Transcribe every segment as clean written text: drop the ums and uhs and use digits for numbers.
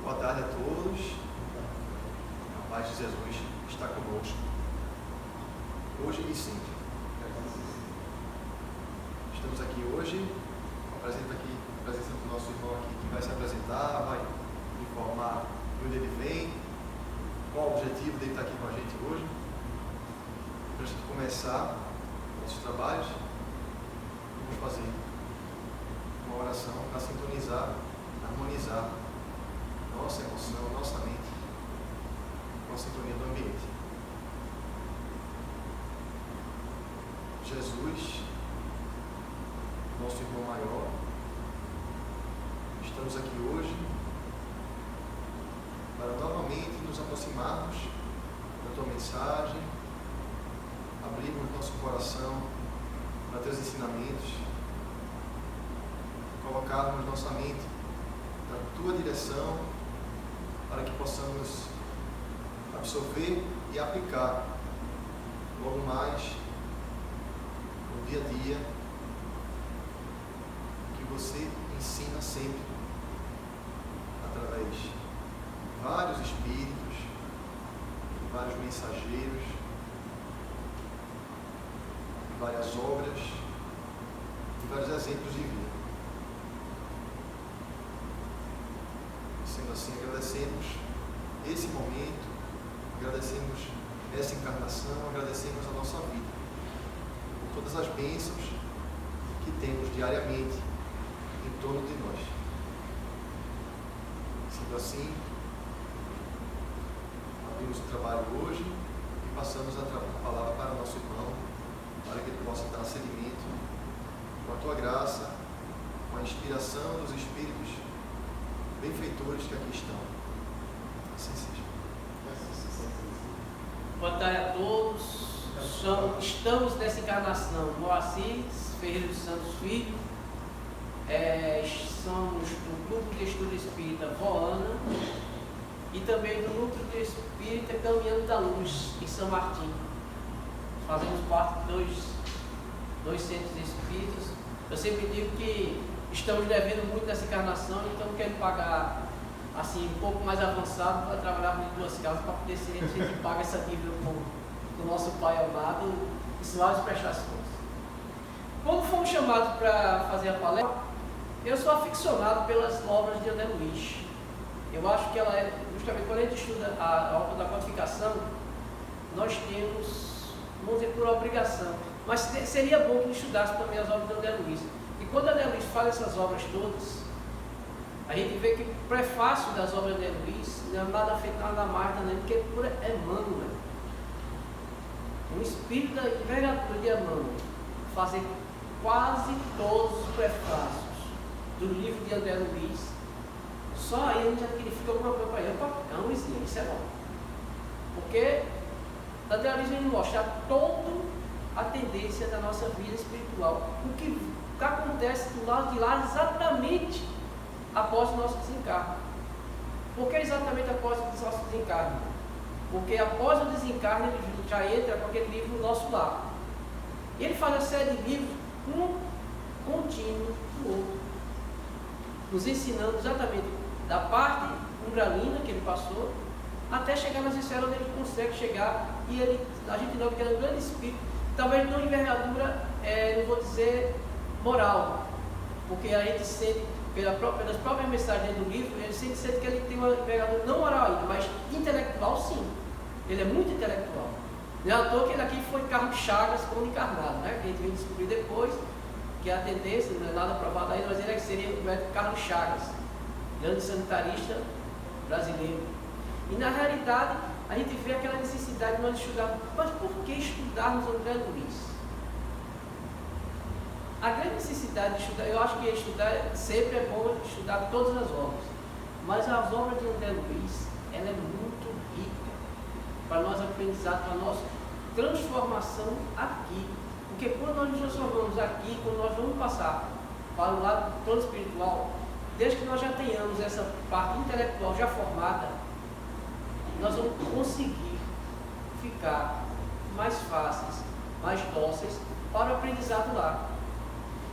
Boa tarde a todos. A paz de Jesus está conosco, hoje e sempre. Estamos aqui hoje, apresento aqui a presença do nosso irmão aqui, que vai se apresentar, vai informar de onde ele vem, qual o objetivo dele estar aqui com a gente hoje. Para a gente começar nossos trabalhos, vamos fazer uma oração para sintonizar, harmonizar nossa emoção, nossa mente com a sintonia do ambiente. Jesus, nosso irmão maior, estamos aqui hoje para novamente nos aproximarmos da tua mensagem, abrirmos nosso coração para teus ensinamentos, colocarmos nossa mente na tua direção, para que possamos absorver e aplicar logo mais no dia a dia que você ensina sempre através de vários espíritos, de vários mensageiros, de várias obras, de vários exemplos de vida. Sendo assim, agradecemos esse momento, agradecemos essa encarnação, agradecemos a nossa vida, por todas as bênçãos que temos diariamente em torno de nós. Sendo assim, abrimos o trabalho hoje e passamos a palavra para o nosso irmão, para que ele possa dar seguimento com a tua graça, com a inspiração dos Espíritos benfeitores que aqui estão. Assim seja. Boa tarde a todos. Estamos nessa encarnação Moacir Ferreira dos Santos Filho. Somos do Grupo de Estudo Espírita Voana e também do Núcleo de Espírita Caminhando da Luz, em São Martim. Fazemos parte de dois centros espíritas. Eu sempre digo que estamos devendo muito nessa encarnação, então quero pagar assim um pouco mais avançado para trabalhar em duas casas, para poder ser a gente paga essa dívida com o nosso Pai amado e se lá prestar as contas. Quando fomos chamados para fazer a palestra, eu sou aficionado pelas obras de André Luiz. Eu acho que ela é, justamente quando a gente estuda a obra da codificação, nós temos, vamos dizer, por obrigação, mas seria bom que estudasse também as obras de André Luiz. E quando André Luiz faz essas obras todas, a gente vê que o prefácio das obras de André Luiz não é nada feito nada mais, né? Porque é pura Emmanuel. Um espírito da envergadura de Emmanuel fazer quase todos os prefácios do livro de André Luiz, só aí a gente já fica alguma coisa para ele. É um Luizinho, isso é bom. Porque André Luiz vem mostrar toda a tendência da nossa vida espiritual, o que acontece do lado de lá exatamente após o nosso desencarne. Por que exatamente após o nosso desencarne? Porque após o desencarne ele já entra com aquele livro no nosso lar. Ele faz a série de livros, um contínuo do outro, nos ensinando exatamente da parte umbralina que ele passou, até chegar nas esferas onde ele consegue chegar, e a gente nota que ele é um grande espírito, talvez não envergadura, não vou dizer moral, porque a gente sente, pelas próprias mensagens do livro, ele sente que ele tem uma envergadura não moral ainda, mas intelectual sim. Ele é muito intelectual. Não é à toa que ele aqui foi Carlos Chagas quando encarnado, né? Que a gente veio descobrir depois que a tendência, não é nada provado ainda, mas ele seria o médico Carlos Chagas, grande sanitarista brasileiro. E na realidade, a gente vê aquela necessidade de nós estudarmos. Mas por que estudarmos André Luiz? A grande necessidade de estudar, eu acho que estudar sempre é bom estudar todas as obras, mas as obras de André Luiz, ela é muito rica para nós aprendizado, para nossa transformação aqui. Porque quando nós nos transformamos aqui, quando nós vamos passar para o lado do plano espiritual, desde que nós já tenhamos essa parte intelectual já formada, nós vamos conseguir ficar mais fáceis, mais dóceis para o aprendizado lá.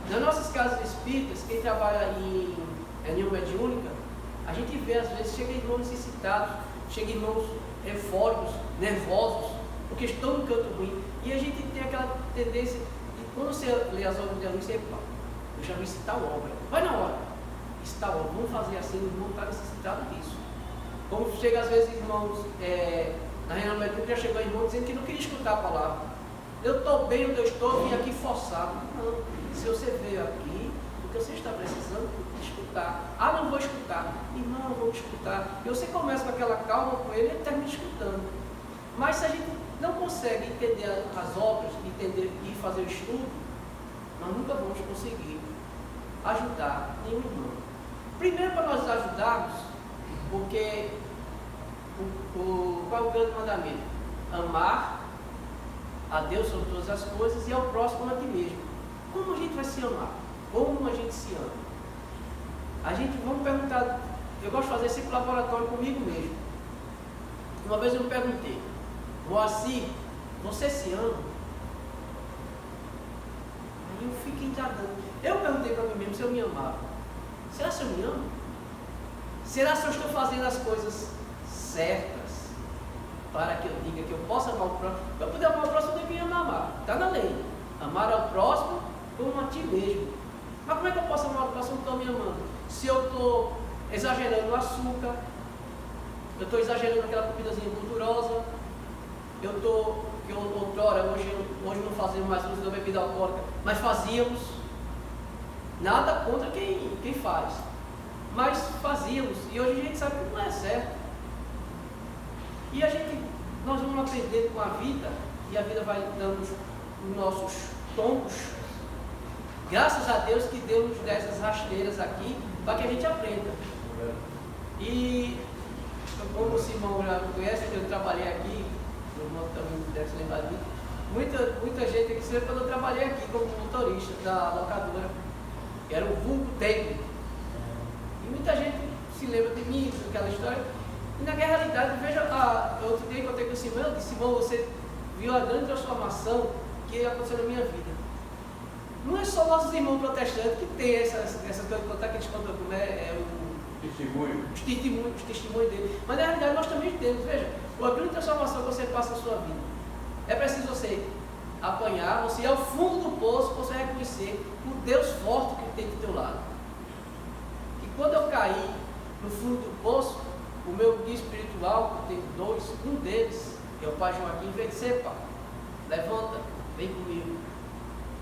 Nas nossas casas espíritas, quem trabalha em mediúnica, A gente vê, às vezes, chega irmãos necessitados, chega irmãos eufóricos, nervosos, porque estão no canto ruim. E a gente tem aquela tendência de, quando você lê as obras de luz, você fala, eu já vi isso tal obra, vai na hora, isso tal obra, vamos fazer assim, o irmão está necessitado disso. Como chega às vezes irmãos, na reunião médica já chegou irmão dizendo que não queria escutar a palavra. Eu estou bem onde eu estou, vim aqui forçado. Não, se você veio aqui, o que você está precisando é escutar. Ah, não vou escutar. Irmão, vou escutar. E você começa com aquela calma com ele e termina escutando. Mas se a gente não consegue entender as obras, entender e fazer o estudo, nós nunca vamos conseguir ajudar nenhum irmão. Primeiro, para nós ajudarmos, porque qual é o grande mandamento? Amar a Deus sobre todas as coisas e ao próximo a ti mesmo. Como a gente vai se amar? Como a gente se ama? A gente, vamos perguntar, eu gosto de fazer esse laboratório comigo mesmo. Uma vez eu me perguntei, Moacir, você se ama? Aí eu fiquei indagando. Eu perguntei para mim mesmo se eu me amava. Será que eu me amo? Será que eu estou fazendo as coisas certas para que eu diga que eu possa amar o próximo? Para eu poder amar o próximo, eu tenho que me amar. Está na lei. Amar ao próximo como a ti mesmo. Mas como é que eu posso amar o próximo que estou me amando? Se eu estou exagerando no açúcar, eu estou exagerando naquela comidazinha gordurosa, eu estou, que outrora, hoje não fazemos mais uso da bebida alcoólica, mas fazíamos. Nada contra quem faz. Mas fazíamos, e hoje a gente sabe que não é certo. E nós vamos aprender com a vida, e a vida vai dando os nossos tombos. Graças a Deus que Deus nos dá essas rasteiras aqui, para que a gente aprenda. E, como o Simão já conhece, eu trabalhei aqui, o irmão também deve se lembrar de mim, muita gente aqui se lembra quando eu trabalhei aqui como motorista da locadora, que era o vulgo técnico. E muita gente se lembra de mim, daquela história. E na realidade, veja, outro dia que eu contei com o Simão, eu disse, Simão, você viu a grande transformação que aconteceu na minha vida. Não é só nossos irmãos protestantes que tem essas coisas de contar, que eles contam como os testemunhos dele. Mas na realidade nós também temos, veja, a grande transformação que você passa na sua vida. É preciso você apanhar, você ir ao fundo do poço, você reconhecer o Deus forte que tem do teu lado. E quando eu caí no fundo do poço, o meu guia espiritual, que eu tenho dois, um deles, que é o pai Joaquim, veio dizer, pai, levanta, vem comigo.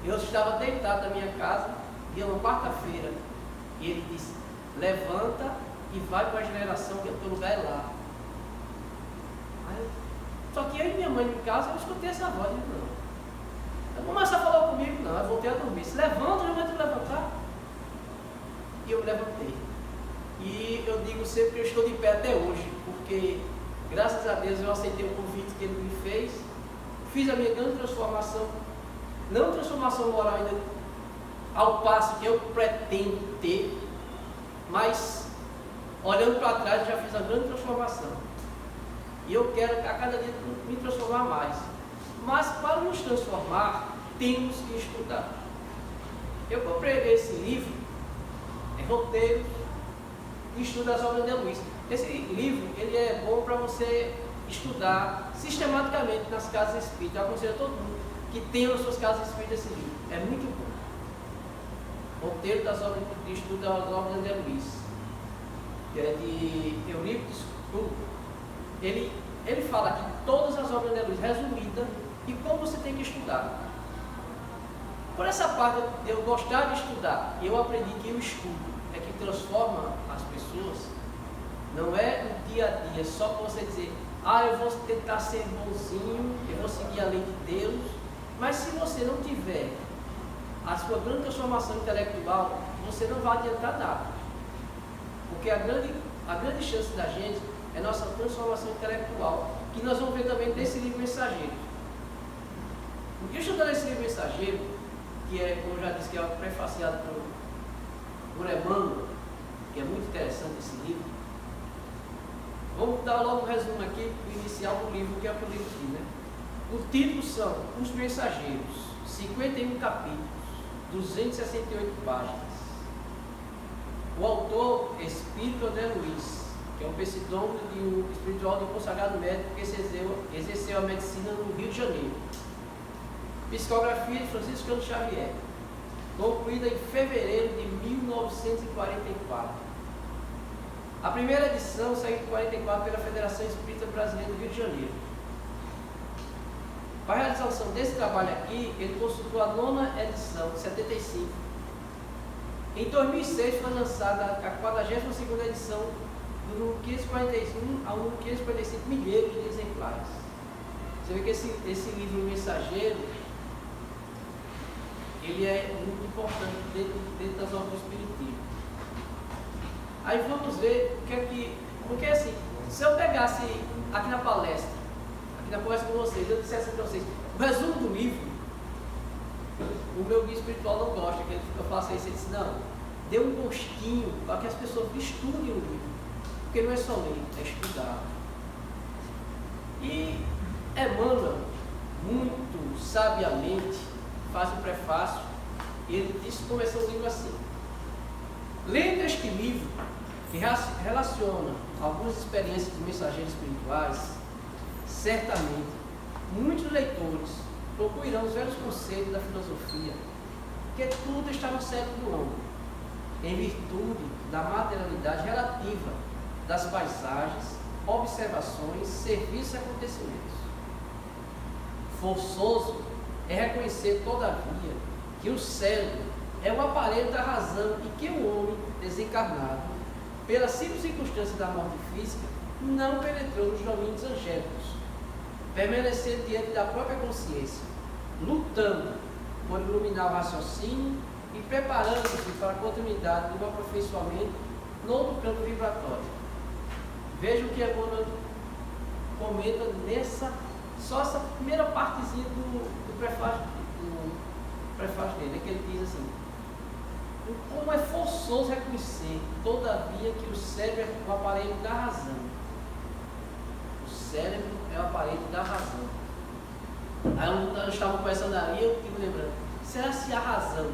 Eu estava deitado na minha casa, dia uma quarta-feira, e ele disse, levanta e vai para a geração, que o teu lugar é lá. Só que eu e minha mãe em casa, eu escutei essa voz, não. A moça falou comigo, não, eu voltei a dormir. Se levanta, eu vou te levantar. E eu me levantei. E eu digo sempre que eu estou de pé até hoje, porque graças a Deus eu aceitei o convite que ele me fez, fiz a minha grande transformação, não transformação moral ainda ao passo que eu pretendo ter, mas olhando para trás já fiz a grande transformação. E eu quero a cada dia me transformar mais. Mas para nos transformar, temos que estudar. Eu comprei esse livro, Roteiro de Estudo das Obras de Luiz. Esse livro ele é bom para você estudar sistematicamente nas casas espíritas. Eu aconselho a todo mundo que tenha nas suas casas espíritas esse livro. É muito bom. Roteiro das Obras de Estudo das Obras de Luiz. É de Eurípides Turco. Ele fala aqui todas as obras de Luiz, resumida, e como você tem que estudar. Por essa parte de eu gostar de estudar, eu aprendi que o estudo é que transforma as pessoas. Não é o dia a dia, só para você dizer, eu vou tentar ser bonzinho, eu vou seguir a lei de Deus. Mas se você não tiver a sua grande transformação intelectual, você não vai adiantar nada. Porque a grande chance da gente é nossa transformação intelectual, que nós vamos ver também desse livro Mensageiro. Porque estudando esse livro Mensageiro, que é, como eu já disse, que é prefaciado por Emmanuel, que é muito interessante esse livro. Vamos dar logo um resumo aqui, inicial do livro, que é o que o livro diz, né? O título são Os Mensageiros, 51 capítulos, 268 páginas. o autor Espírito André Luiz, que é um pseudônimo de um espiritual de um consagrado médico que exerceu a medicina no Rio de Janeiro. Psicografia de Francisco Cândido Xavier, concluída em fevereiro de 1944. A primeira edição saiu em 1944 pela Federação Espírita Brasileira do Rio de Janeiro. Para a realização desse trabalho aqui, ele consultou a 9ª edição, de 75. Em 2006 foi lançada a 42ª edição do número 541 ao número 545 milheiros de exemplares. Você vê que esse livro Mensageiro, ele é muito importante dentro das obras do Espiritismo. Aí vamos ver o que é que... Porque assim, se eu pegasse aqui na palestra com vocês, eu dissesse para vocês, o resumo do livro, o meu guia espiritual não gosta, que eu faça isso. Ele disse, não, dê um gostinho para que as pessoas estudem o livro, porque não é só ler, é estudar. E Emmanuel, muito sabiamente, faz um prefácio, e ele disse, começou o livro assim: lendo este livro, que relaciona algumas experiências de mensageiros espirituais, certamente muitos leitores concluirão os velhos conceitos da filosofia, que tudo está no cérebro do homem, em virtude da materialidade relativa das paisagens, observações, serviços e acontecimentos. Forçoso é reconhecer, todavia, que o cérebro é o aparelho da razão e que o homem desencarnado, pela simples circunstância da morte física, não penetrou nos domínios angélicos, permanecendo diante da própria consciência, lutando por iluminar o raciocínio e preparando-se para a continuidade do aperfeiçoamento no outro campo vibratório. Veja o que Emmanuel comenta só essa primeira partezinha do prefácio dele, que ele diz assim: como é forçoso reconhecer, todavia, que o cérebro é o aparelho da razão. O cérebro é o aparelho da razão. Aí nós estávamos conversando ali, eu fico lembrando, será se a razão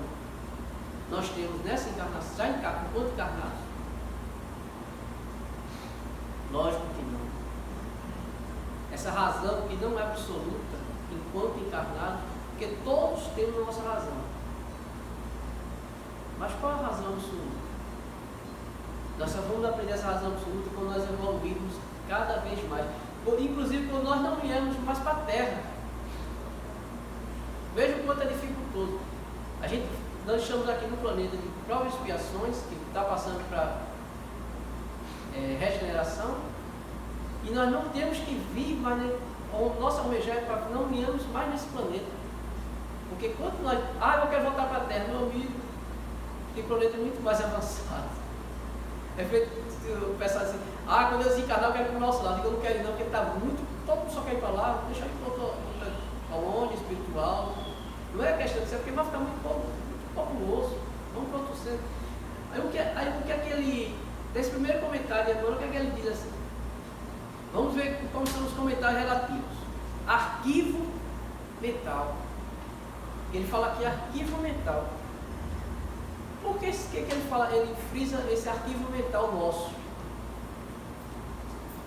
nós temos nessa encarnação, já enquanto encarnados? Lógico que não. Essa razão que não é absoluta enquanto encarnados, porque todos temos a nossa razão. Mas qual é a razão absoluta? Nós só vamos aprender essa razão absoluta quando nós evoluirmos cada vez mais. Inclusive quando nós não viemos mais para a Terra. Veja o quanto é dificultoso. Nós estamos aqui no planeta de provas e expiações, que está passando para regeneração, e nós não temos que vir mais, nossa almeja é para que não venhamos mais nesse planeta. Porque quando nós... eu quero voltar para a Terra, meu amigo, que o planeta é muito mais avançado. É feito o pessoal assim, quando eu desencarnar eu quero ir para o nosso lado. Eu não quero ir não, porque está muito... Todo mundo só quer ir para lá, vou deixar ele para onde, espiritual. Não é questão de ser, porque vai ficar muito populoso. Vamos para outro centro. Aí o que é que ele... Desse primeiro comentário de Emmanuel, o que é que ele diz assim? Vamos ver como são os comentários relativos. Arquivo mental. Ele fala aqui arquivo mental. Por que ele fala? Ele frisa esse arquivo mental nosso.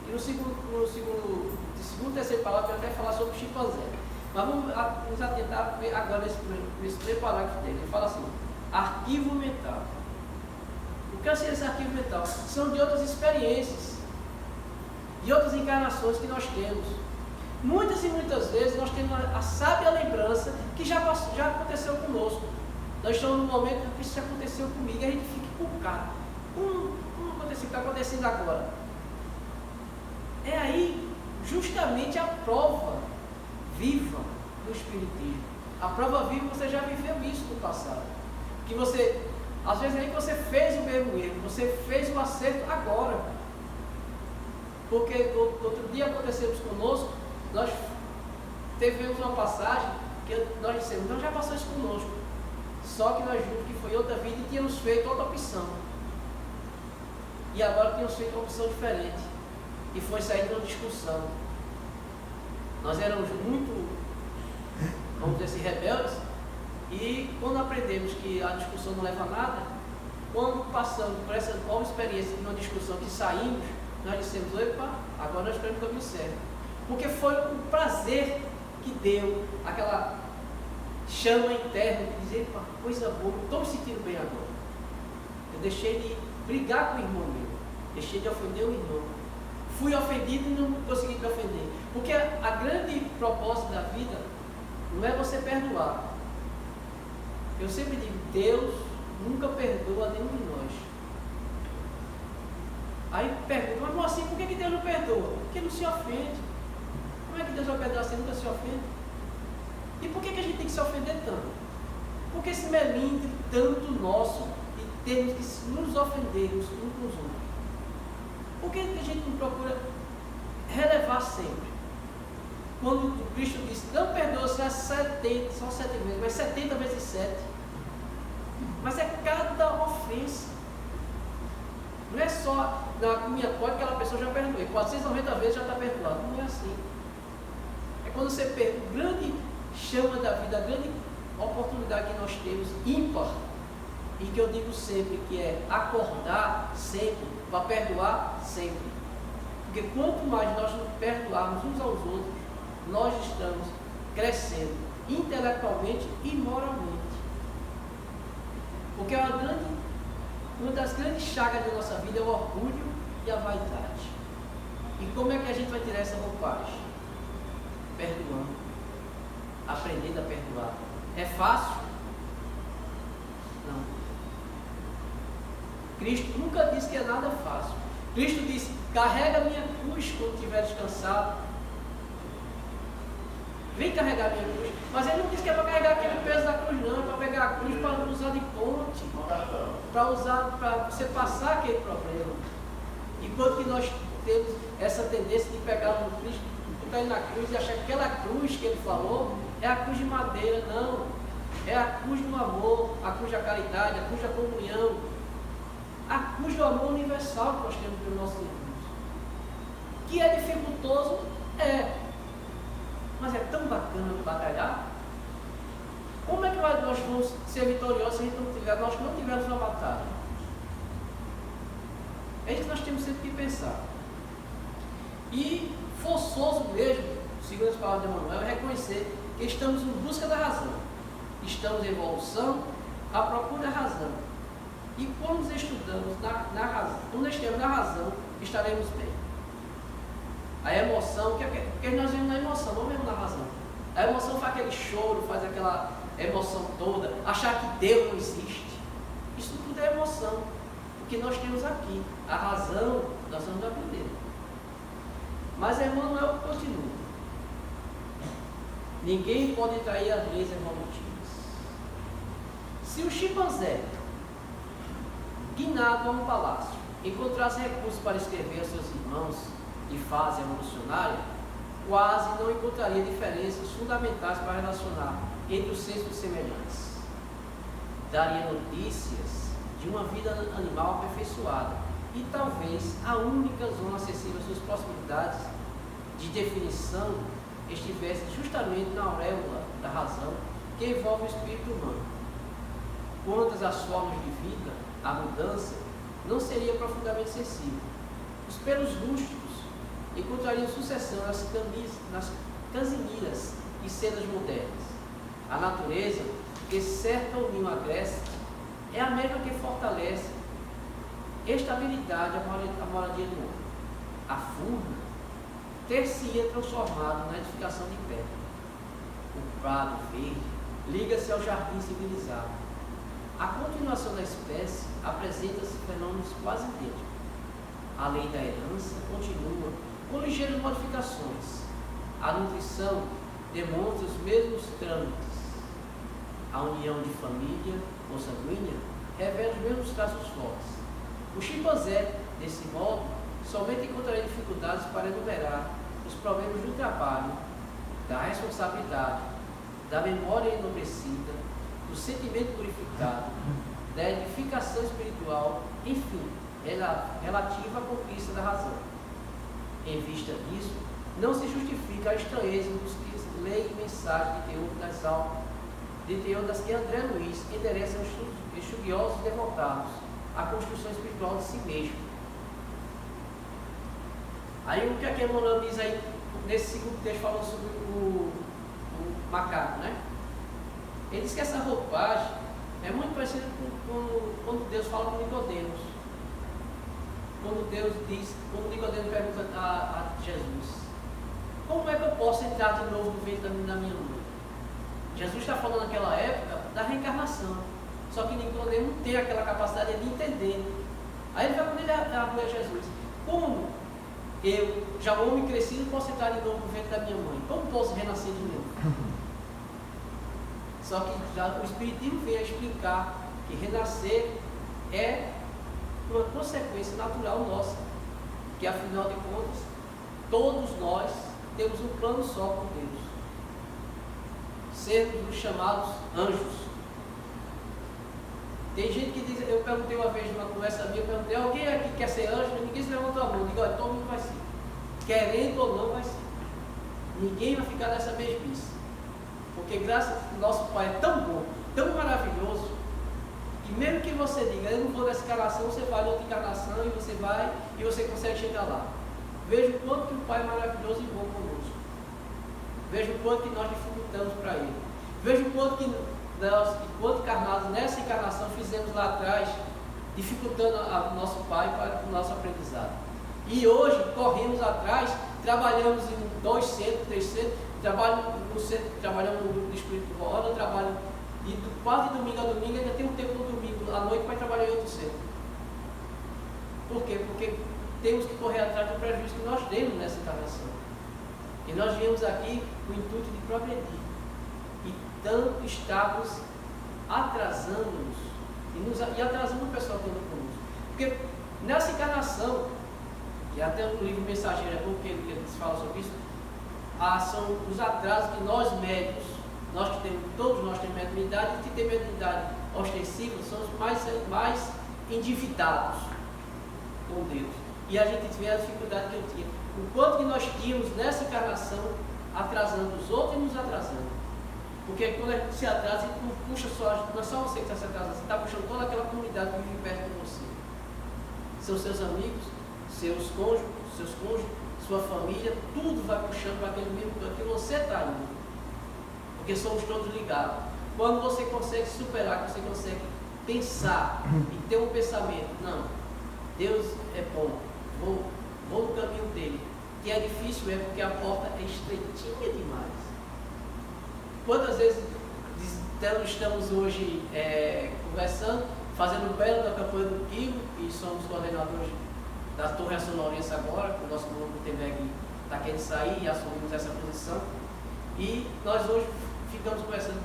E no segundo e terceiro parágrafo ele vai falar sobre o chimpanzé. Mas vamos nos atentar agora nesse primeiro parágrafo dele. Ele fala assim: arquivo mental. O que é esse arquivo mental? São de outras experiências, de outras encarnações que nós temos. Muitas e muitas vezes nós temos a sábia lembrança que já aconteceu conosco. Nós estamos num momento que isso já aconteceu comigo e a gente fica encucado. Como aconteceu? Está acontecendo agora. É aí justamente a prova viva do Espiritismo. A prova viva, você já viveu isso no passado. Que você, às vezes, nem que você fez o mesmo erro, você fez o acerto agora. Porque outro dia aconteceu conosco, nós tivemos uma passagem que nós dissemos, nós já passou isso conosco. Só que nós vimos que foi outra vida e tínhamos feito outra opção. E agora tínhamos feito uma opção diferente. E foi sair de uma discussão. Nós éramos muito, vamos dizer assim, rebeldes. E quando aprendemos que a discussão não leva a nada, quando passamos por essa nova experiência de uma discussão que saímos, nós dissemos, epa, agora nós estamos no caminho certo. Porque foi o prazer que deu aquela chama interna de dizer, epa, coisa boa, estou me sentindo bem agora. Eu deixei de brigar com o irmão meu, deixei de ofender o irmão. Fui ofendido e não consegui me ofender. Porque a grande propósito da vida não é você perdoar. Eu sempre digo, Deus nunca perdoa nenhum de nós. Aí pergunta, mas assim, por que Deus não perdoa? Porque não se ofende. Como é que Deus vai perdoar se nunca se ofende? E por que a gente tem que se ofender tanto? Por que esse melindre tanto nosso e temos que nos ofendermos uns com os outros? Por que a gente não procura relevar sempre? Quando Cristo disse, não perdoa só 70, só 7 vezes, mas 70 vezes 7. Mas é cada ofensa. Não é só na minha porta que aquela pessoa já perdoou, 490 vezes já está perdoado. Não é assim. É quando você perde a grande chama da vida, a grande oportunidade que nós temos, ímpar, e que eu digo sempre, que é acordar sempre, para perdoar sempre. Porque quanto mais nós nos perdoarmos uns aos outros, nós estamos crescendo intelectualmente e moralmente. Porque uma das grandes chagas da nossa vida é o orgulho e a vaidade. E como é que a gente vai tirar essa roupagem? Perdoando. Aprendendo a perdoar. É fácil? Não. Cristo nunca disse que é nada fácil. Cristo disse, carrega minha cruz quando estiveres cansado. Vem carregar minha cruz. Mas ele não disse que é para carregar aquele peso da cruz, não. É para pegar a cruz para usar de ponte. Para você passar aquele problema. Enquanto que nós temos essa tendência de pegar o Cristo, botar ele na cruz e achar que aquela cruz que ele falou é a cruz de madeira. Não. É a cruz do amor, a cruz da caridade, a cruz da comunhão. A cruz do amor universal que nós temos pelos nossos irmãos. Que é dificultoso? É. Mas é tão bacana batalhar. Como é que nós vamos ser vitoriosos se nós não tivermos uma batalha? É isso que nós temos sempre que pensar. E forçoso mesmo, segundo as palavras de Emmanuel, é reconhecer que estamos em busca da razão. Estamos em evolução à procura da razão. E quando estudamos na razão, quando estivermos na razão, estaremos bem. A emoção, porque nós vemos na emoção, não vemos na razão. A emoção faz aquele choro, faz aquela emoção toda, achar que Deus não existe. Isso tudo é emoção. O que nós temos aqui, a razão, nós vamos aprender. Mas Emmanuel continua. Ninguém pode trair as leis evolutivas. Se o chimpanzé, guinado a um palácio, encontrasse recursos para escrever aos seus irmãos de fase evolucionária, quase não encontraria diferenças fundamentais para relacionar entre os seres semelhantes. Daria notícias de uma vida animal aperfeiçoada e talvez a única zona acessível às suas possibilidades de definição estivesse justamente na auréola da razão que envolve o espírito humano. Quantas as formas de vida, a mudança não seria profundamente sensível. Os pelos rústicos encontrariam sucessão nas canziniras e cenas modernas. A natureza, que cerca o ninho agreste, é a mesma que fortalece estabilidade à moradia do homem. A furna ter-se-ia transformado na edificação de pedra. O prado verde liga-se ao jardim civilizado. A continuação da espécie apresenta-se fenômenos quase idênticos. A lei da herança continua com ligeiras modificações. A nutrição demonstra os mesmos trâmites. A união de família ou sanguínea revela os mesmos traços fortes. O chimpanzé, desse modo, somente encontraria dificuldades para enumerar os problemas do trabalho, da responsabilidade, da memória enobrecida, do sentimento purificado, da edificação espiritual, enfim, relativa à conquista da razão. Em vista disso, não se justifica a estranheza dos que leem mensagem de teor das que André Luiz endereça aos estudiosos devotados a construção espiritual de si mesmo. Aí o que a Emmanuel diz aí, nesse segundo texto, falando sobre o macaco, né? Ele diz que essa roupagem é muito parecida com quando Deus fala com Nicodemos. Quando Nicodemos pergunta a Jesus: como é que eu posso entrar de novo no ventre da minha mãe? Jesus está falando naquela época da reencarnação. Só que Nicodemos não tem aquela capacidade de entender. Aí ele vai quando ele abre a Jesus: como eu, já homem crescido, posso entrar de novo no ventre da minha mãe? Como posso renascer de novo? Só que já o Espiritismo vem a explicar que renascer é uma consequência natural nossa. Que afinal de contas, todos nós temos um plano só com Deus. Sermos os chamados anjos. Tem gente que diz, eu perguntei uma vez numa conversa minha, eu perguntei: alguém aqui quer ser anjo? Ninguém se levantou a mão. Eu digo: olha, todo mundo vai ser. Querendo ou não, vai ser. Ninguém vai ficar nessa mesmice. Porque graças ao nosso Pai é tão bom, tão maravilhoso, que mesmo que você diga: eu não vou nessa encarnação, você vai em outra encarnação e você vai e você consegue chegar lá. Veja o quanto que o Pai é maravilhoso e bom conosco. Veja o quanto que nós dificultamos para Ele. Veja o quanto que nós, enquanto encarnados nessa encarnação, fizemos lá atrás, dificultando o nosso Pai para o nosso aprendizado. E hoje corremos atrás, trabalhamos em 2 centros, 3 centros, trabalho no centro, trabalhamos no grupo de Espírito do Roda, trabalho quase de domingo a domingo, ainda tem um tempo no domingo à noite para trabalhar em outro centro. Por quê? Porque temos que correr atrás do prejuízo que nós temos nessa encarnação. E nós viemos aqui com o intuito de progredir. E tanto estamos atrasando-nos e atrasando o pessoal que anda conosco. Porque nessa encarnação, e até no livro Mensageiro é bom que ele fala sobre isso, são os atrasos que nós médios, todos nós temos mediunidade, e que tem mediunidade ostensiva são os mais endividados com Deus. E a gente tiver a dificuldade que eu tinha. O quanto que nós tínhamos nessa encarnação, atrasando os outros e nos atrasando. Porque quando a gente se atrasa, a gente não puxa não é só você que está se atrasando, você está puxando toda aquela comunidade que vive perto de você. São seus amigos, seus cônjuges, sua família, tudo vai puxando para aquele mesmo canto que você está indo. Porque somos todos ligados. Quando você consegue superar, que você consegue pensar e ter um pensamento: não, Deus é bom, vou no caminho dele. Que é difícil porque a porta é estreitinha demais. Quantas vezes estamos hoje conversando, fazendo o belo da campanha do Quivo, e somos coordenadores da Torre Assonorense agora, que o nosso grupo TMEG está querendo sair e assumimos essa posição. E nós hoje ficamos conversando.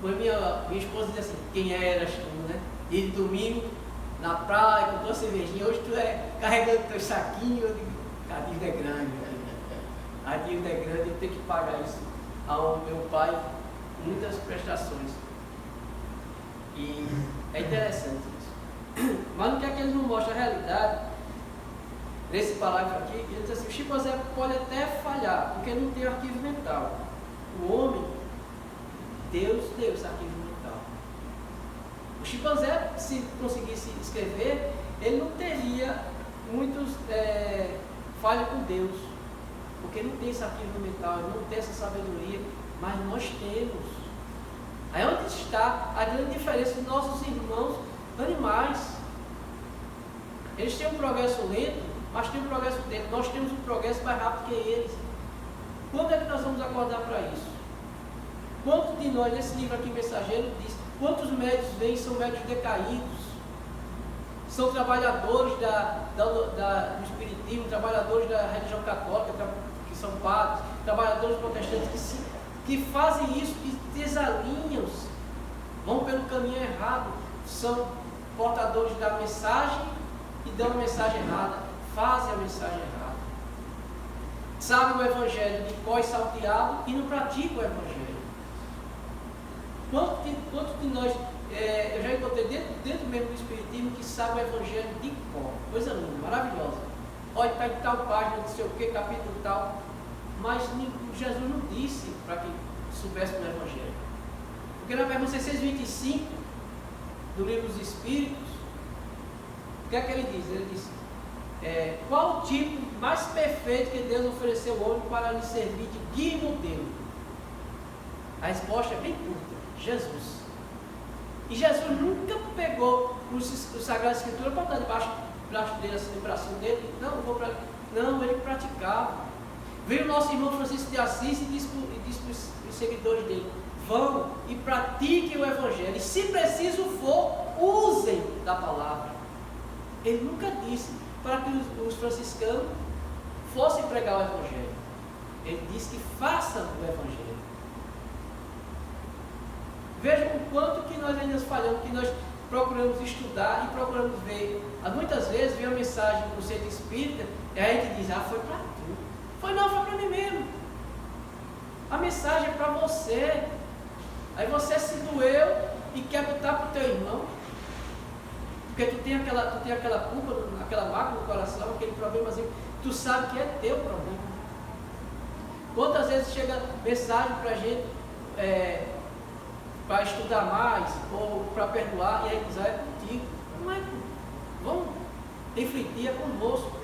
Minha esposa diz assim: quem eras tu, né? E de domingo, na praia, com tua cervejinha, hoje tu carregando teu saquinho. Eu digo: a dívida é grande, a dívida é grande, eu tenho que pagar isso ao meu pai, muitas prestações. E é interessante isso. Mas no que é que ele não mostra a realidade, nesse parágrafo aqui, ele diz assim: o chimpanzé pode até falhar, porque não tem arquivo mental. O homem, Deus deu esse arquivo mental. O chimpanzé, se conseguisse escrever, ele não teria muitos falhas com Deus, porque não tem esse arquivo mental, ele não tem essa sabedoria, mas nós temos. Aí onde está a grande diferença dos nossos irmãos animais. Eles têm um progresso lento, mas tem um progresso dentro. Nós temos um progresso mais rápido que eles. Quando é que nós vamos acordar para isso? Quantos de nós, nesse livro aqui, Mensageiro, diz: quantos médios vêm são médios decaídos? São trabalhadores do Espiritismo, trabalhadores da religião católica, que são padres, trabalhadores protestantes que fazem isso, que desalinham-se, vão pelo caminho errado, são portadores da mensagem e dão a mensagem errada, fazem a mensagem errada. Sabem o Evangelho de cor e salteado e não praticam o Evangelho. Quanto de nós, eu já encontrei dentro mesmo do Espiritismo, que sabe o Evangelho de cor, coisa linda, maravilhosa. Olha, está em tal página, não sei o que, capítulo tal, mas Jesus não disse para que soubesse do Evangelho. Porque na pergunta 625 do livro dos Espíritos, O que é que ele diz? Ele diz, qual o tipo mais perfeito que Deus ofereceu ao homem para lhe servir de guia e modelo? A resposta é bem curta: Jesus. E Jesus nunca pegou os Sagradas Escrituras para dar debaixo dele, assim, no bracinho dele. Não, ele praticava. Veio o nosso irmão Francisco de Assis e disse para os seguidores dele: vão e pratiquem o Evangelho. E se preciso for, usem da palavra. Ele nunca disse para que os franciscanos fossem pregar o Evangelho. Ele disse que façam o Evangelho. Vejam o quanto que nós ainda falhamos, que nós procuramos estudar e procuramos ver. Muitas vezes vem uma mensagem do centro espírita e a gente diz: foi para tu. Foi para mim mesmo. A mensagem é para você. Aí você se doeu e quer botar para o teu irmão. Porque tu tem aquela culpa, aquela mágoa no coração, aquele problemazinho. Tu sabe que é teu problema. Quantas vezes chega mensagem para a gente para estudar mais ou para perdoar, e aí diz: é contigo. Não é contigo. Vamos refletir, é conosco.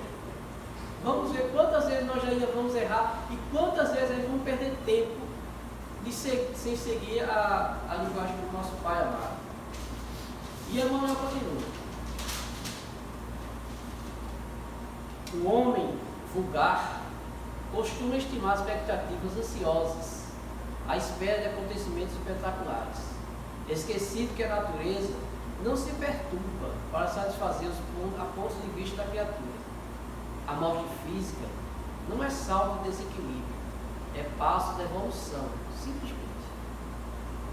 Vamos ver quantas vezes nós ainda vamos errar e quantas vezes ainda vamos perder tempo sem seguir a linguagem do nosso Pai amado. E Emmanuel continua. O homem vulgar costuma estimar expectativas ansiosas à espera de acontecimentos espetaculares, esquecido que a natureza não se perturba para satisfazer os pontos de vista da criatura. A morte física não é salvo de desequilíbrio, é passo da evolução, simplesmente.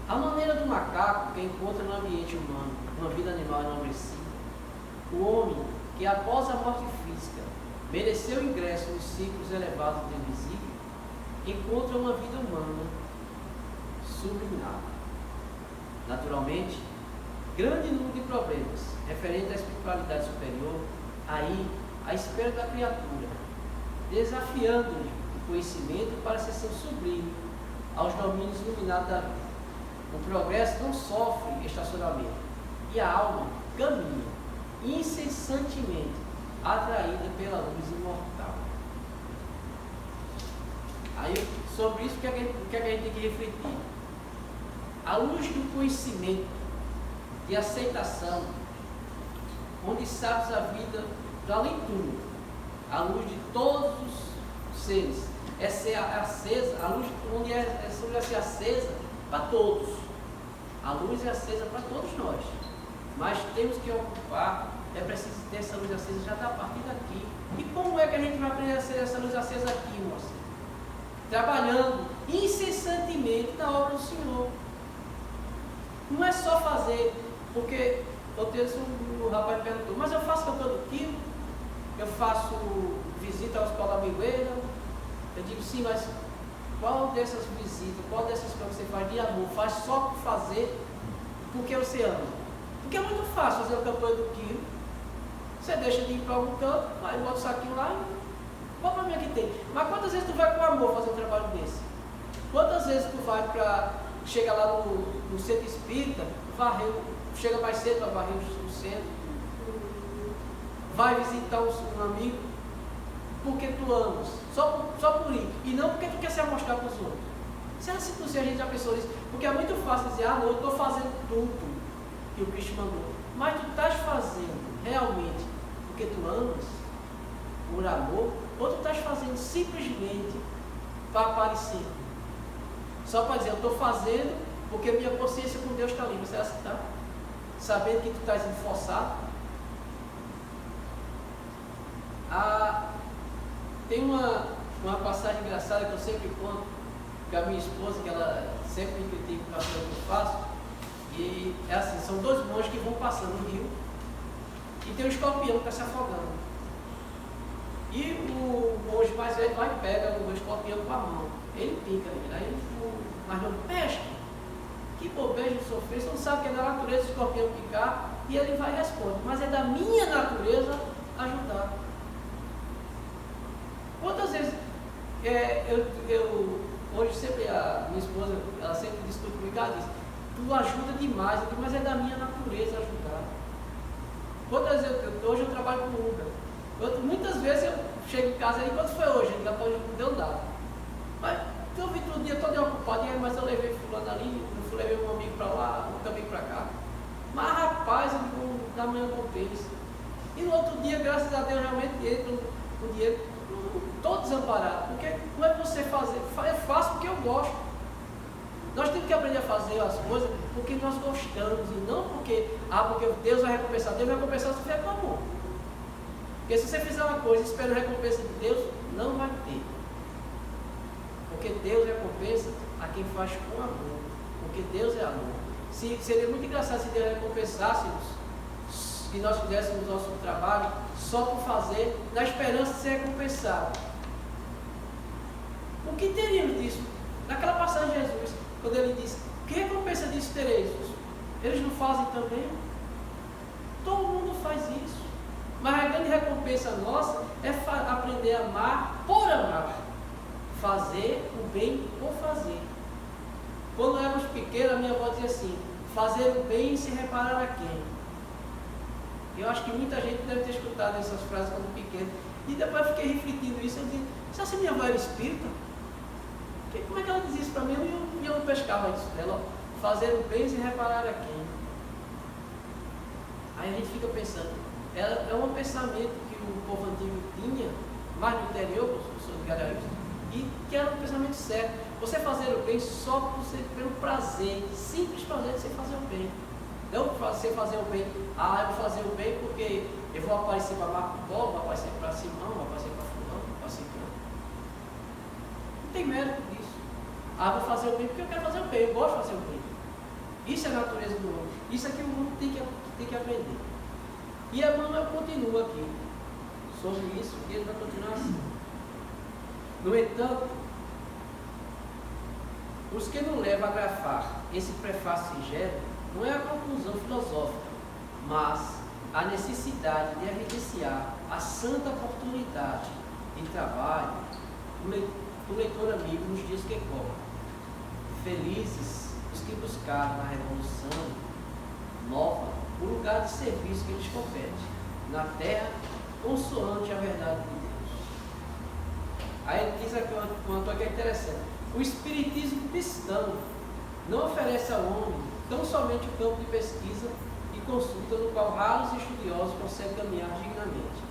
A maneira do macaco que encontra no ambiente humano uma vida animal enobrecida, o homem que após a morte física mereceu ingresso nos ciclos elevados do invisível, encontra uma vida humana sublimada. Naturalmente, grande número de problemas referentes à espiritualidade superior, aí, à espera da criatura, desafiando-lhe o conhecimento para a ascensão sublime aos domínios iluminados da vida. O progresso não sofre estacionamento e a alma caminha incessantemente atraída pela luz imortal. Aí, sobre isso, o que a gente tem que refletir? A luz do conhecimento, de aceitação, onde sabes a vida da leitura, a luz de todos os seres, é ser acesa, a luz onde é sobre ser acesa para todos. A luz é acesa para todos nós, mas temos que ocupar, é preciso ter essa luz acesa já a partir daqui. E como é que a gente vai aprender a ser essa luz acesa aqui, moça? Trabalhando incessantemente na obra do Senhor. Não é só fazer, porque o rapaz perguntou: mas eu faço todo quilo, eu faço visita ao Hospital da Migueira. Eu digo: sim, mas qual dessas visitas, qual dessas coisas que você faz de amor, faz só por fazer porque você ama? Porque é muito fácil fazer a campanha do quilo. Você deixa de ir para algum canto, aí bota o saquinho lá e qual problema que tem? Mas quantas vezes tu vai com amor fazer um trabalho desse? Quantas vezes tu vai para, chega lá no centro espírita, chega mais cedo para varrer o centro, vai visitar um amigo, porque tu amas, só por ir, e não porque tu quer se amostrar para os outros. Se é assim, a gente já pensou nisso, porque é muito fácil dizer: não, eu estou fazendo tudo que o Cristo mandou, mas tu estás fazendo realmente porque tu amas, por amor, ou tu estás fazendo simplesmente para aparecer, só para dizer: eu estou fazendo porque minha consciência com Deus está livre. Você está sabendo que tu estás sendo forçado? Tem uma passagem engraçada que eu sempre conto, que a minha esposa, que ela sempre me critica por causa do que eu faço, e é assim: são dois monges que vão passando no rio, e tem um escorpião que está se afogando, e o monge mais velho vai e pega o escorpião com a mão, ele pica ele, aí o mais novo: pesca, que bobeja de sofrer, você não sabe que é da natureza o escorpião picar, e ele vai e responde: mas é da minha natureza ajudar. Quantas vezes hoje sempre a minha esposa, ela sempre discute comigo, ela diz: tu ajuda demais, mas é da minha natureza ajudar. Hoje eu trabalho com Uber. Muitas vezes eu chego em casa, quanto foi hoje? Depois não deu nada. Mas eu vi todo dia todo ocupado, mas eu levei fulano ali, levei um amigo para lá, um amigo para cá. Mas rapaz, eu digo, da manhã compensa. E no outro dia, graças a Deus, realmente entra o dinheiro. Estou desamparado, porque não é você fazer, eu faço porque eu gosto. Nós temos que aprender a fazer as coisas porque nós gostamos e não porque Deus vai recompensar. Deus vai recompensar se fizer com amor. Porque se você fizer uma coisa e espera a recompensa de Deus, não vai ter. Porque Deus recompensa a quem faz com amor. Porque Deus é amor. Seria muito engraçado se Deus recompensássemos, se nós fizéssemos nosso trabalho só por fazer, na esperança de ser recompensado. O que teríamos disso? Naquela passagem de Jesus, quando ele disse, que recompensa disso tereis? Eles não fazem também? Todo mundo faz isso. Mas a grande recompensa nossa é aprender a amar por amar. Fazer o bem por fazer. Quando éramos pequenos, a minha avó dizia assim, fazer o bem sem reparar a quem. Eu acho que muita gente deve ter escutado essas frases quando pequeno. E depois eu fiquei refletindo isso, eu disse, será que minha avó era espírita? Como é que ela dizia isso para mim? E eu não pescava isso dela. Fazer o bem sem reparar a quem. Aí a gente fica pensando, é um pensamento que o povo antigo tinha, mais no interior, os professores de Garanhuns, e que era um pensamento certo. Você fazer o bem só pelo prazer, simples prazer de você fazer o bem. Não você fazer o bem, eu vou fazer o bem porque eu vou aparecer para Marco Polo, vou aparecer para Simão, vou aparecer para Fulano, para Ciclano. Não tem mérito disso. Vou fazer o bem porque eu quero fazer o bem, eu gosto de fazer o bem. Isso é a natureza do homem. Isso é que o mundo tem que aprender. E Emmanuel continua aqui sobre isso, e ele vai continuar assim. No entanto, os que não levam a grafar esse prefácio singelo não é a conclusão filosófica, mas a necessidade de evidenciar a santa oportunidade de trabalho do leitor amigo nos dias que correm. Felizes os que buscaram na Revolução Nova o lugar de serviço que lhes compete, na terra, consoante a verdade de Deus. Aí ele diz aqui um ponto que é interessante. O espiritismo cristão não oferece ao homem tão somente o campo de pesquisa e consulta no qual raros estudiosos conseguem caminhar dignamente,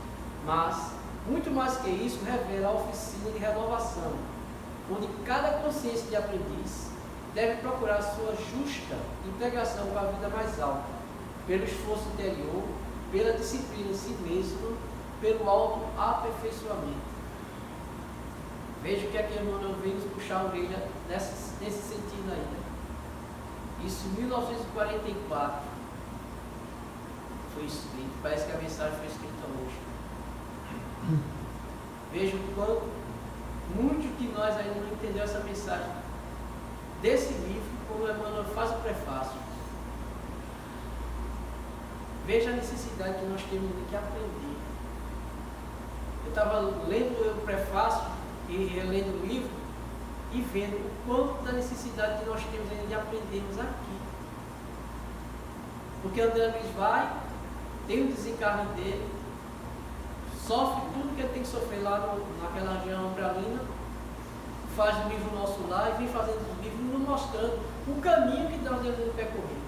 mas, muito mais que isso, revela a oficina de renovação, onde cada consciência de aprendiz deve procurar sua justa integração com a vida mais alta, pelo esforço interior, pela disciplina em si mesmo, pelo autoaperfeiçoamento. Veja que aqui Emmanuel veio nos puxar a orelha nesse sentido aí. Isso em 1944 foi escrito, parece que a mensagem foi escrita hoje. Veja o quanto muitos de nós ainda não entendeu essa mensagem desse livro, como Emmanuel faz o prefácio. Veja a necessidade que nós temos de aprender. Eu estava lendo o prefácio e relendo o livro e vendo o quanto da necessidade que nós temos ainda de aprendermos aqui. Porque André Luiz vai, tem o desencarne dele, sofre tudo que ele tem que sofrer lá naquela região umbralina, faz o livro nosso lá e vem fazendo o livro nos mostrando o caminho que nós devemos percorrer.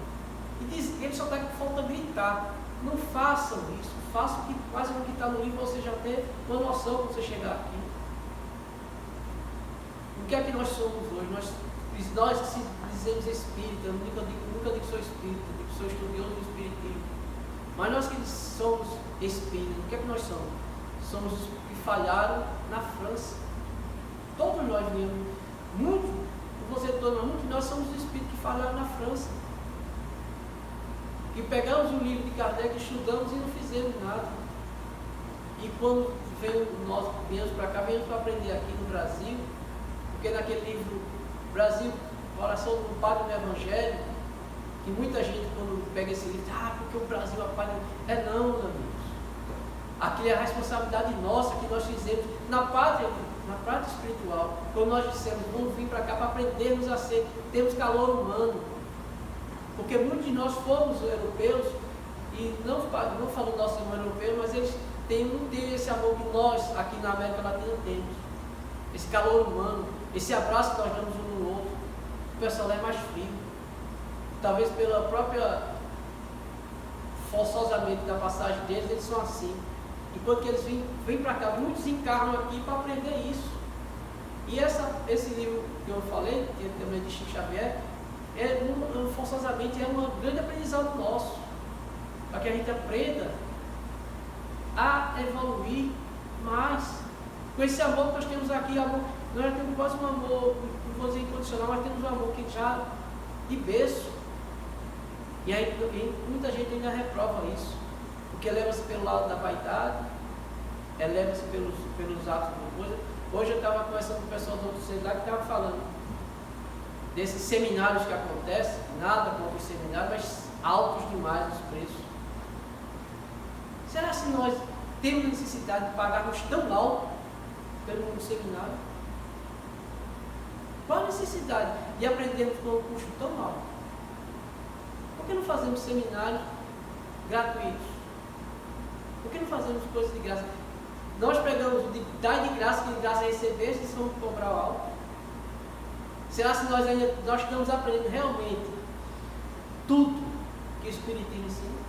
E diz, ele só está com falta de gritar. Não façam isso, façam o que quase o que está no livro, você já tem uma noção quando você chegar aqui. O que é que nós somos hoje? Nós que se dizemos espírita, eu nunca digo que sou espírita, digo que sou estudioso do espiritismo. Mas nós que somos espíritas, o que é que nós somos? Somos os que falharam na França. Todos nós viemos, muitos de nós somos os espíritos que falharam na França. Que pegamos o livro de Kardec, estudamos e não fizemos nada. E quando nós viemos para cá, viemos para aprender aqui no Brasil, porque naquele livro, Brasil, Oração do Padre no Evangelho, que muita gente quando pega esse livro, porque o Brasil é Padre. Não, meus amigos. Aqui é a responsabilidade nossa que nós fizemos na pátria espiritual. Quando nós dissemos, vamos vir para cá para aprendermos a ser, termos calor humano. Porque muitos de nós fomos europeus e não falo do nosso irmão europeu, mas eles têm esse amor que nós aqui na América Latina temos, esse calor humano, esse abraço que nós damos um no outro. O pessoal é mais frio, talvez pela própria forçosamente da passagem deles, eles são assim. Enquanto que eles vêm para cá, muitos encarnam aqui para aprender isso. E esse livro que eu falei, que também de Chico Xavier, forçosamente é um grande aprendizado nosso, para que a gente aprenda a evoluir mais. Com esse amor que nós temos aqui, nós temos quase um amor, não vou dizer incondicional, mas temos um amor que já de berço. E aí muita gente ainda reprova isso, porque leva-se pelo lado da vaidade, leva-se pelos atos de coisa. Hoje eu estava conversando com o pessoal do outro centro lá que estava falando desses seminários que acontecem, nada contra os seminários, mas altos demais os preços. Será que nós temos necessidade de pagarmos tão alto pelo seminário? Qual a necessidade de aprendermos com um custo tão alto? Por que não fazemos seminários gratuitos? Por que não fazemos coisas de graça? Nós pegamos dar de graça, que de graça é receber, se vamos cobrar algo. Será que nós estamos aprendendo realmente tudo que o Espiritismo ensina?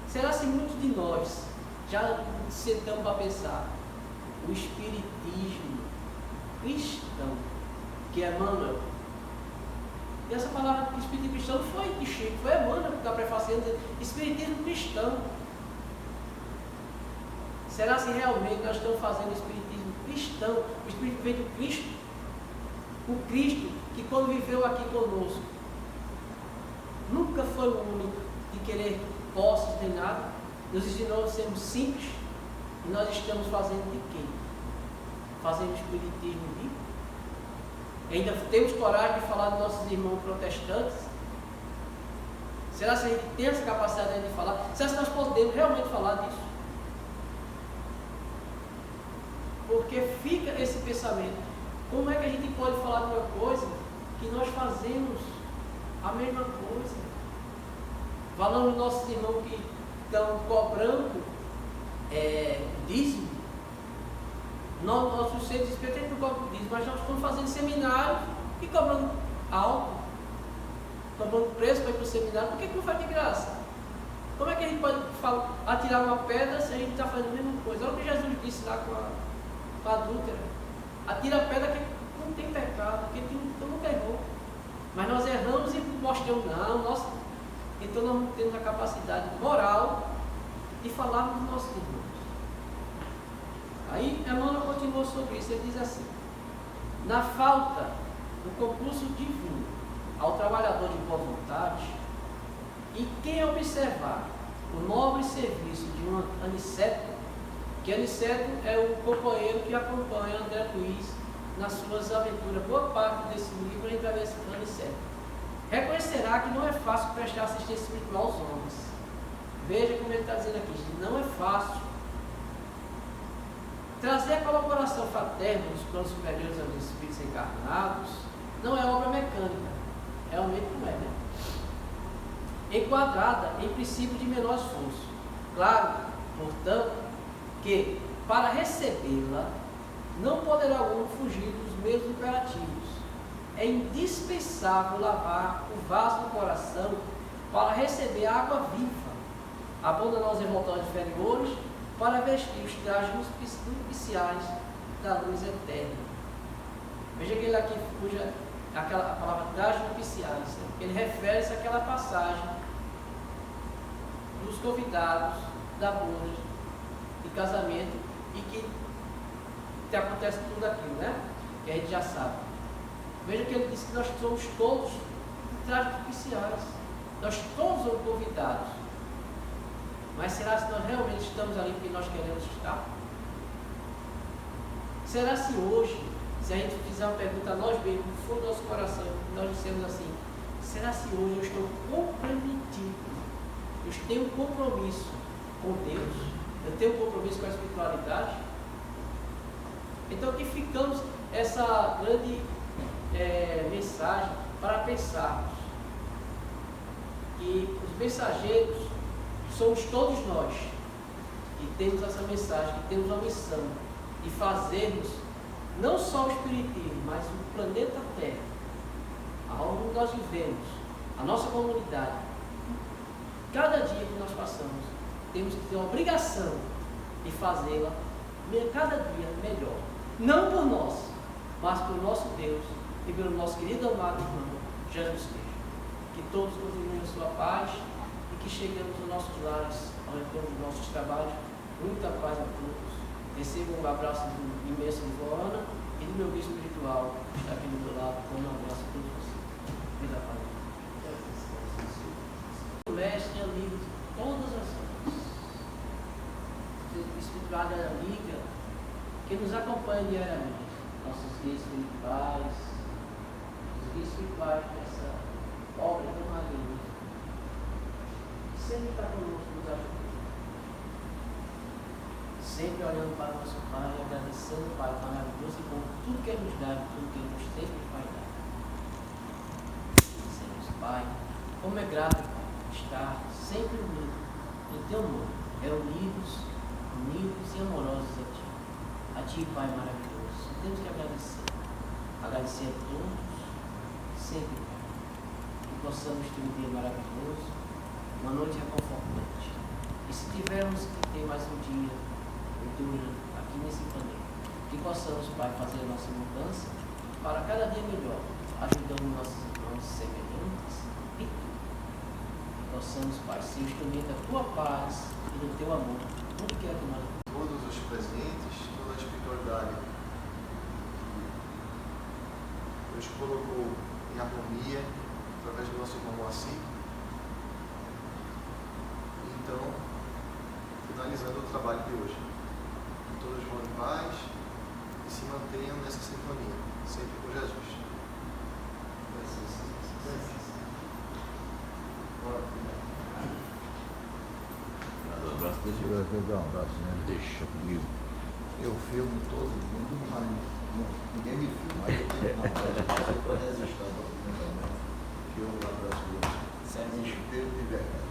Será que muitos de nós já sentamos para pensar o Espiritismo cristão, que é Emmanuel? E essa palavra Espiritismo cristão não foi de Chico, foi Emmanuel que está prefaciando dizendo Espiritismo cristão. Será se realmente nós estamos fazendo o Espiritismo cristão? O Espiritismo veio do Cristo? O Cristo que quando viveu aqui conosco nunca foi o único de querer posses nem nada, nos ensinou a sermos simples, e nós estamos fazendo de quê? Fazendo o Espiritismo vivo? Ainda temos coragem de falar dos nossos irmãos protestantes? Será que a gente tem essa capacidade de falar? Será que nós podemos realmente falar disso? Porque fica esse pensamento, como é que a gente pode falar de uma coisa que nós fazemos a mesma coisa? Falando dos nossos irmãos que estão cobrando dízimo, nossos centros espíritas não cobram dízimo, mas nós estamos fazendo seminário e cobrando alto, cobrando preço para ir para o seminário. Por que não faz de graça? Como é que a gente pode atirar uma pedra se a gente está fazendo a mesma coisa? Olha o que Jesus disse lá com a adúltera: atira a pedra que não tem pecado, que nunca errou. Mas nós erramos e mostramos, não, então nós não temos a capacidade moral de falarmos dos nossos irmãos. Aí Emmanuel continuou sobre isso, ele diz assim: na falta do concurso divino ao trabalhador de boa vontade, e quem observar o nobre serviço de um aniceto, que aniceto é o companheiro que acompanha André Luiz nas suas aventuras, boa parte desse livro a gente vai ver esse aniceto, reconhecerá que não é fácil prestar assistência espiritual aos homens. Veja como ele está dizendo aqui, não é fácil. Trazer a colaboração fraterna dos planos superiores aos espíritos encarnados não é obra mecânica, realmente não é, né? Enquadrada em princípio de menor esforço. Claro, portanto, que para recebê-la não poderá o homem fugir dos meios imperativos. É indispensável lavar o vaso do coração para receber a água viva, abandonar os envoltórios inferiores para vestir os trajes nupciais da luz eterna. Veja que ele aqui cuja a palavra trajes nupciais, ele refere-se àquela passagem dos convidados da boda de casamento e que acontece tudo aquilo, né? Que a gente já sabe. Veja que ele disse que nós somos todos de trajes nupciais, nós todos somos convidados. Mas será que nós realmente estamos ali porque nós queremos estar? Será se hoje, se a gente fizer uma pergunta a nós mesmos, no fundo do nosso coração, nós dissemos assim: será se hoje eu estou comprometido? Eu tenho um compromisso com Deus? Eu tenho um compromisso com a espiritualidade? Então que ficamos essa grande mensagem para pensarmos. E os mensageiros somos todos nós. E temos essa mensagem, que temos uma missão de fazermos não só o Espiritismo, mas o planeta Terra, aonde nós vivemos, a nossa comunidade. Cada dia que nós passamos, temos que ter a obrigação de fazê-la cada dia melhor. Não por nós, mas pelo nosso Deus e pelo nosso querido amado irmão Jesus Cristo. Que todos continuem a sua paz e que cheguemos aos nossos lares, ao retorno dos nossos trabalhos. Muita paz a todos. Recebam um abraço imenso de Joana e do meu guia espiritual, que está aqui do meu lado, com um abraço a todos vocês. Muita paz. O mestre é o livro de todas as coisas. Espiritualidade é amiga que nos acompanha diariamente. Nossos guias espirituais, os guias espirituais dessa obra tão magnífica. Sempre está conosco, nos ajuda. Sempre olhando para o nosso Pai, agradecendo o Pai maravilhoso e bom tudo que Ele nos dá, tudo que Ele nos sempre vai dar. Dizemos, Pai, como é grato, Pai, estar sempre unido em Teu nome, reunidos, unidos e amorosos a Ti. A Ti, Pai maravilhoso. Temos que agradecer. Agradecer a todos, sempre, Pai. Que possamos ter um dia maravilhoso, uma noite reconfortante. E se tivermos que ter mais um dia, aqui nesse planeta, que possamos, Pai, fazer a nossa mudança para cada dia melhor, ajudando nossos irmãos semelhantes e tu. Que possamos, Pai, ser instrumento da Tua paz e do Teu amor, onde quer que nós todos os presentes, toda a espiritualidade que Deus colocou em harmonia através do nosso irmão Moacir. Então, finalizando o trabalho de hoje. Todos vão em paz e se mantenham nessa sintonia, sempre com Jesus. Um abraço, deixa eu dar um abraço, né? Deixa comigo. Eu filmo todo mundo, mas ninguém me filma. Aí eu tenho uma voz para resistir ao documentamento. Que eu um abraço para você. Sem espírito de verdade.